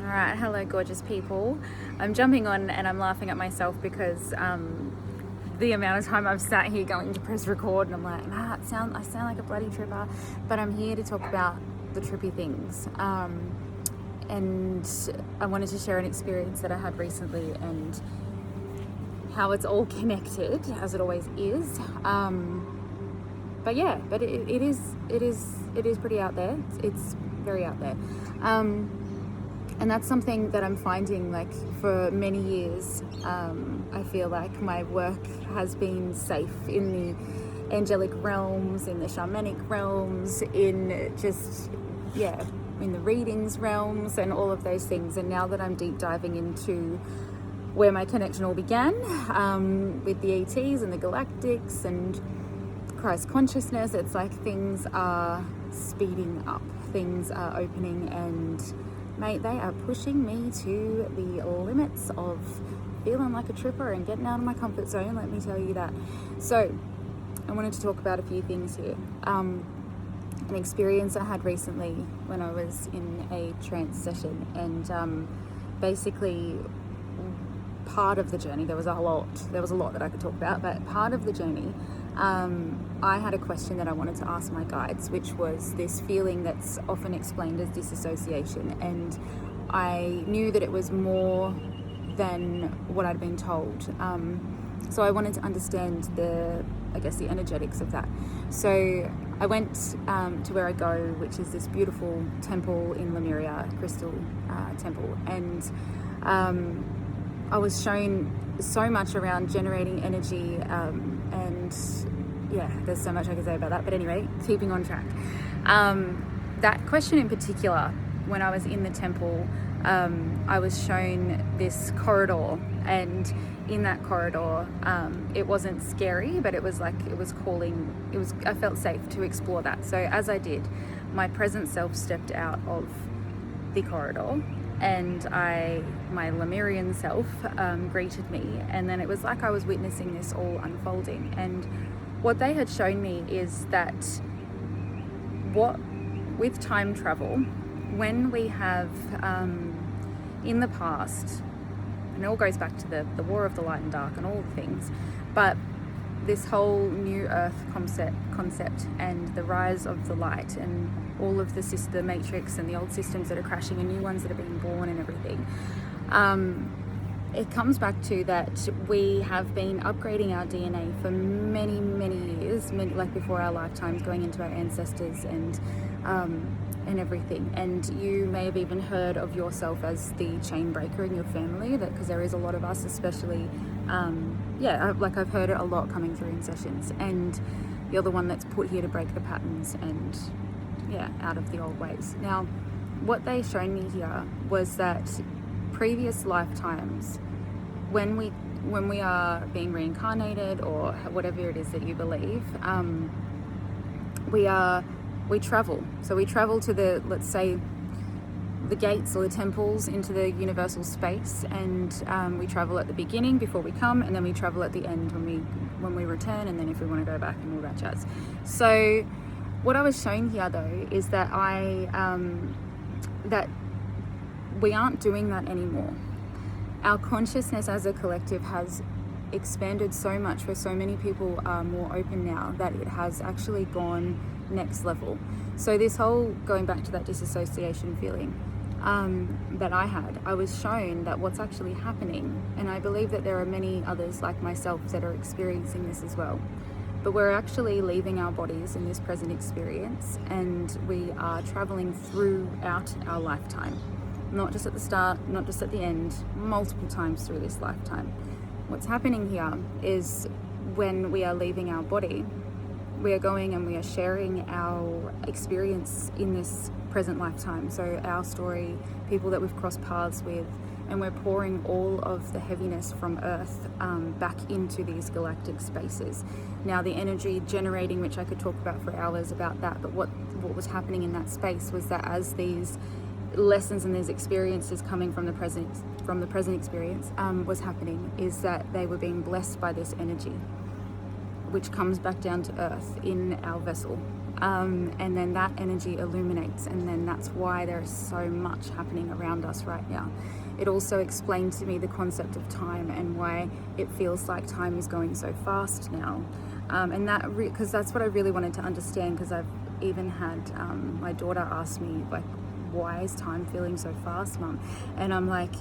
Alright, hello gorgeous people. I'm jumping on and I'm laughing at myself because the amount of time I've sat here going to press record and I'm like, I sound like a bloody tripper, but I'm here to talk about the trippy things. And I wanted to share an experience that I had recently and how it's all connected, as it always is. But it is pretty out there. It's very out there. And that's something that I'm finding, like, for many years. I feel like my work has been safe in the angelic realms, in the shamanic realms, in just, in the readings realms and all of those things. And now that I'm deep diving into where my connection all began, with the ETs and the galactics and Christ consciousness, it's like things are speeding up, things are opening, and mate, they are pushing me to the limits of feeling like a tripper and getting out of my comfort zone, let me tell you that. So I wanted to talk about a few things here. An experience I had recently when I was in a trance session, and basically part of the journey, there was a lot that I could talk about, but part of the journey, I had a question that I wanted to ask my guides, which was this feeling that's often explained as disassociation, and I knew that it was more than what I'd been told. So I wanted to understand the energetics of that. So I went to where I go, which is this beautiful temple in Lemuria, crystal temple, and I was shown so much around generating energy, and there's so much I can say about that, but anyway, keeping on track. That question in particular, when I was in the temple, I was shown this corridor, and in that corridor, it wasn't scary, but it was like, I felt safe to explore that. So as I did, my present self stepped out of the corridor, and my Lemurian self greeted me, and then it was like I was witnessing this all unfolding. And what they had shown me is that with time travel, when we have in the past, and it all goes back to the war of the light and dark and all the things, but this whole new earth concept and the rise of the light and all of the matrix and the old systems that are crashing and new ones that are being born and everything, it comes back to that we have been upgrading our DNA for many, many years, like before our lifetimes, going into our ancestors and everything. And you may have even heard of yourself as the chain breaker in your family, that because there is a lot of us, especially I've heard it a lot coming through in sessions, and you're the one that's put here to break the patterns and out of the old ways. Now, what they shown me here was that previous lifetimes, when we are being reincarnated or whatever it is that you believe, we travel. So we travel to the gates or the temples into the universal space, and we travel at the beginning before we come, and then we travel at the end when we return, and then if we want to go back and all that jazz. So what I was shown here though is that that we aren't doing that anymore. Our consciousness as a collective has expanded so much, where so many people are more open now that it has actually gone next level. So this whole going back to that disassociation feeling that I was shown that what's actually happening, and I believe that there are many others like myself that are experiencing this as well, but we're actually leaving our bodies in this present experience, and we are traveling throughout our lifetime, not just at the start, not just at the end, multiple times through this lifetime. What's happening here is when we are leaving our body, we are going and we are sharing our experience in this present lifetime. So our story, people that we've crossed paths with, and we're pouring all of the heaviness from Earth back into these galactic spaces. Now, the energy generating, which I could talk about for hours about that, but what was happening in that space was that as these lessons and these experiences coming from the present experience was happening, is that they were being blessed by this energy, which comes back down to earth in our vessel. and then that energy illuminates, and then that's why there is so much happening around us right now. It also explained to me the concept of time and why it feels like time is going so fast now, and that because that's what I really wanted to understand, because I've even had my daughter ask me, like, why is time feeling so fast, Mum? And I'm like,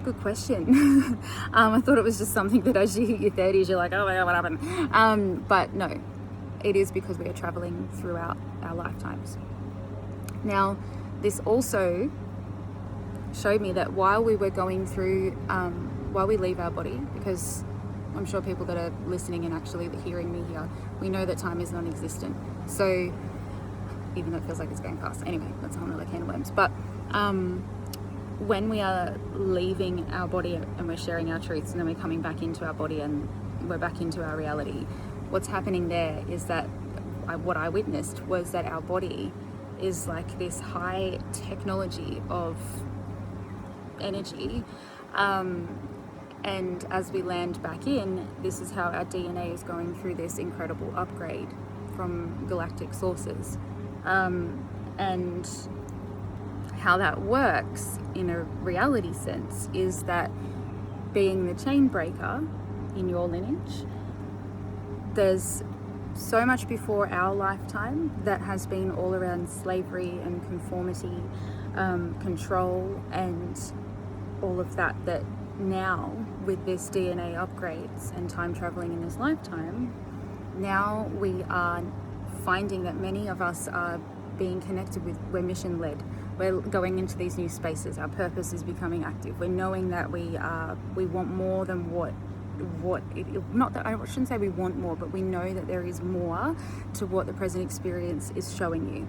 good question. I thought it was just something that as you hit your 30s, you're like, oh my God, what happened? But no, it is because we are traveling throughout our lifetimes. Now, this also showed me that while we were going through, while we leave our body, because I'm sure people that are listening and actually hearing me here, we know that time is non-existent. So even though it feels like it's going fast. Anyway, that's a whole other can of worms. But when we are leaving our body and we're sharing our truths, and then we're coming back into our body and we're back into our reality, what's happening there is that what I witnessed was that our body is like this high technology of energy, and as we land back in, this is how our DNA is going through this incredible upgrade from galactic sources, and how that works in a reality sense is that, being the chain breaker in your lineage, there's so much before our lifetime that has been all around slavery and conformity, control, and all of that, that now with this DNA upgrades and time traveling in this lifetime, now we are finding that many of us are being connected with, we're mission led, we're going into these new spaces, our purpose is becoming active, we're knowing that we want more than not that, I shouldn't say we want more, but we know that there is more to what the present experience is showing you.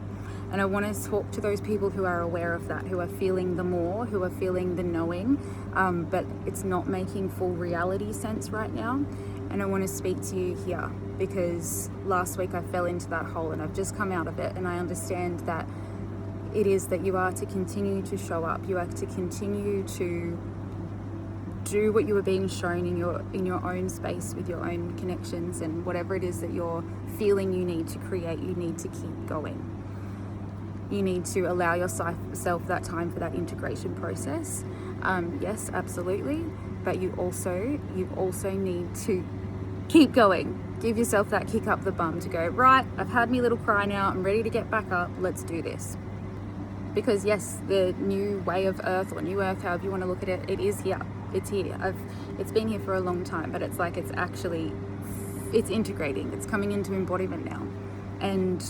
And I want to talk to those people who are aware of that, who are feeling the more, who are feeling the knowing, but it's not making full reality sense right now. And I want to speak to you here, because last week I fell into that hole and I've just come out of it, and I understand that it is that you are to continue to show up, you are to continue to do what you are being shown in your own space with your own connections, and whatever it is that you're feeling you need to create, you need to keep going. You need to allow yourself that time for that integration process. Yes, absolutely. But you also need to keep going. Give yourself that kick up the bum to go, right, I've had me little cry now, I'm ready to get back up, let's do this. Because yes, the new way of Earth, or new Earth, however you want to look at it, it is here. It's here. It's been here for a long time, but it's like it's integrating. It's coming into embodiment now. And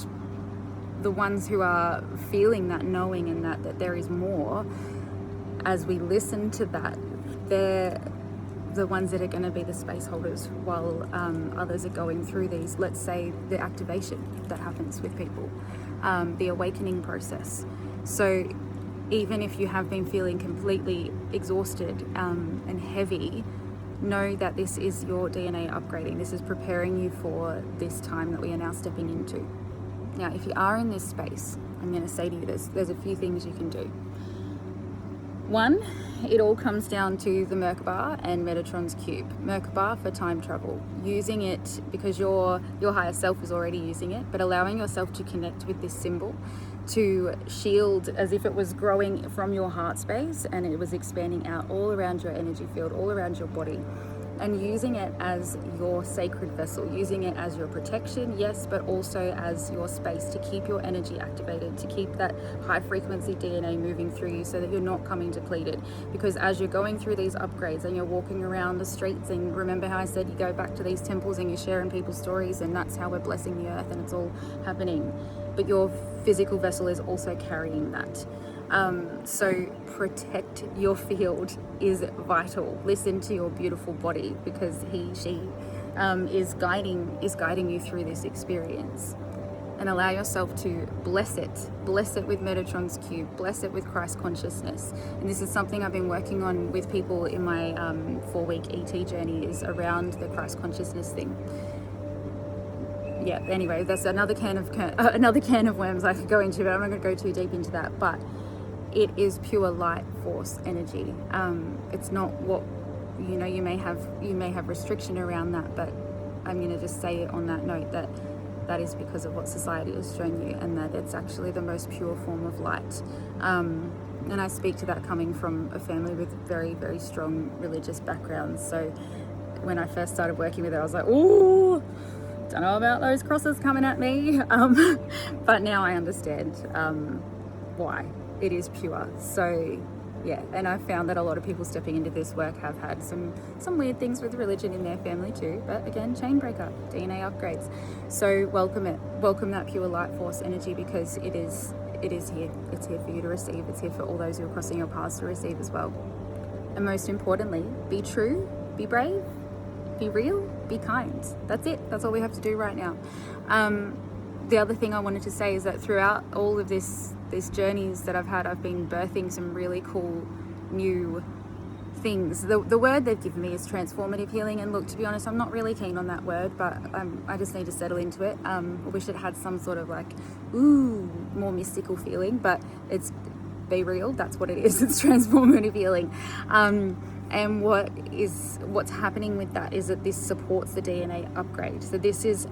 the ones who are feeling that knowing and that there is more, as we listen to that, they're the ones that are going to be the space holders while others are going through these, let's say, the activation that happens with people, the awakening process. So even if you have been feeling completely exhausted and heavy, know that this is your DNA upgrading. This is preparing you for this time that we are now stepping into. Now, if you are in this space, I'm going to say to you, there's a few things you can do. One, it all comes down to the Merkaba and Metatron's cube. Merkaba for time travel, using it because your higher self is already using it, but allowing yourself to connect with this symbol, to shield as if it was growing from your heart space and it was expanding out all around your energy field, all around your body, and using it as your sacred vessel, using it as your protection, yes, but also as your space to keep your energy activated, to keep that high frequency DNA moving through you so that you're not coming depleted. Because as you're going through these upgrades and you're walking around the streets, and remember how I said you go back to these temples and you're sharing people's stories, and that's how we're blessing the earth and it's all happening. But your physical vessel is also carrying that. So protect your field is vital. Listen to your beautiful body, because she is guiding you through this experience, and allow yourself to bless it with Metatron's cube, bless it with Christ consciousness. And this is something I've been working on with people in my 4-week ET journey, is around the Christ consciousness thing. Yeah, anyway, that's another can of worms I could go into, but I'm not going to go too deep into that. But it is pure light force energy. It's not what, you may have restriction around that, but I'm going to just say it on that note that that is because of what society has shown you, and that it's actually the most pure form of light. And I speak to that coming from a family with very, very strong religious backgrounds. So when I first started working with it, I was like, ooh, don't know about those crosses coming at me. But now I understand why it is pure. So yeah, and I've found that a lot of people stepping into this work have had some weird things with religion in their family too. But again, chain breaker, DNA upgrades. So welcome it, welcome that pure light force energy, because it is here. It's here for you to receive. It's here for all those who are crossing your paths to receive as well. And most importantly, be true, be brave, be real, be kind. That's it. That's all we have to do right now. The other thing I wanted to say is that throughout all of these journeys that I've had, I've been birthing some really cool new things. The word they've given me is transformative healing, and look, to be honest, I'm not really keen on that word, but I just need to settle into it. I wish it had some sort of like, ooh, more mystical feeling, but it's, be real, that's what it is. It's transformative healing. And what's happening with that is that this supports the DNA upgrade. So this is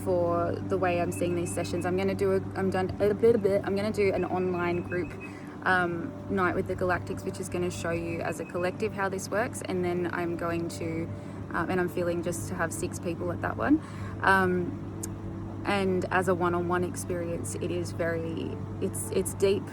for the way I'm seeing these sessions. I'm going to do an online group night with the Galactics, which is going to show you as a collective how this works, and then I'm going to and I'm feeling just to have 6 people at that one, and as a one-on-one experience, it is very, it's deep.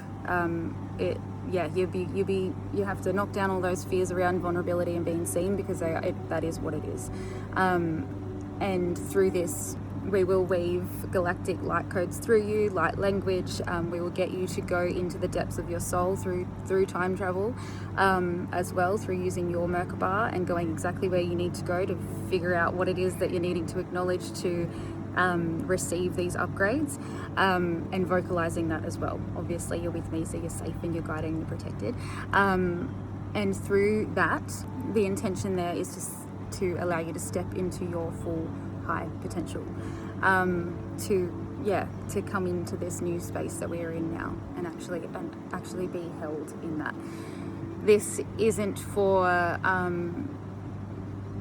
You have to knock down all those fears around vulnerability and being seen, because that is what it is. And through this, we will weave galactic light codes through you, light language. We will get you to go into the depths of your soul through time travel, as well, through using your Merkaba and going exactly where you need to go to figure out what it is that you're needing to acknowledge to receive these upgrades, and vocalizing that as well. Obviously you're with me, so you're safe and you're guided and you're protected, and through that, the intention there is just to allow you to step into your full high potential, to come into this new space that we're in now, and actually be held in that. This isn't for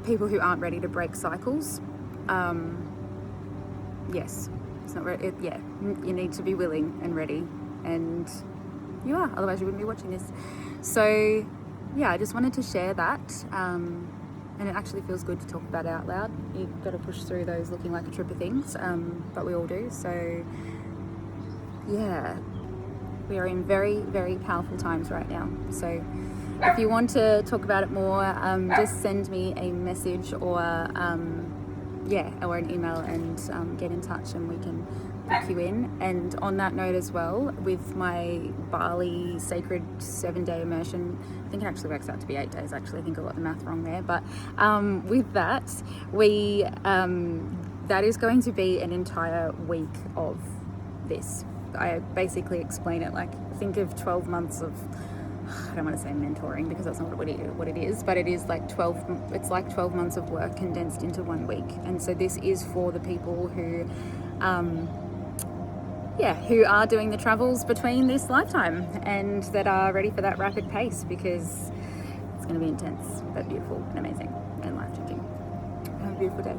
people who aren't ready to break cycles. Yes, it's not ready. You need to be willing and ready, and you are, otherwise you wouldn't be watching this. So yeah, I just wanted to share that, and it actually feels good to talk about it out loud. You've got to push through those looking like a tripper things, but we all do. So yeah, we are in very, very powerful times right now. So if you want to talk about it more, just send me a message or an email, and get in touch, and we can book you in. And on that note as well, with my Bali sacred 7-day immersion, I think it actually works out to be 8 days actually, I think I got the math wrong there, but with that, we that is going to be an entire week of this. I basically explain it like, think of 12 months of, I don't want to say mentoring, because that's not what it is, but it is like 12 months of work condensed into 1 week. And so this is for the people who are doing the travels between this lifetime, and that are ready for that rapid pace, because it's going to be intense but beautiful and amazing and life-changing. Have a beautiful day.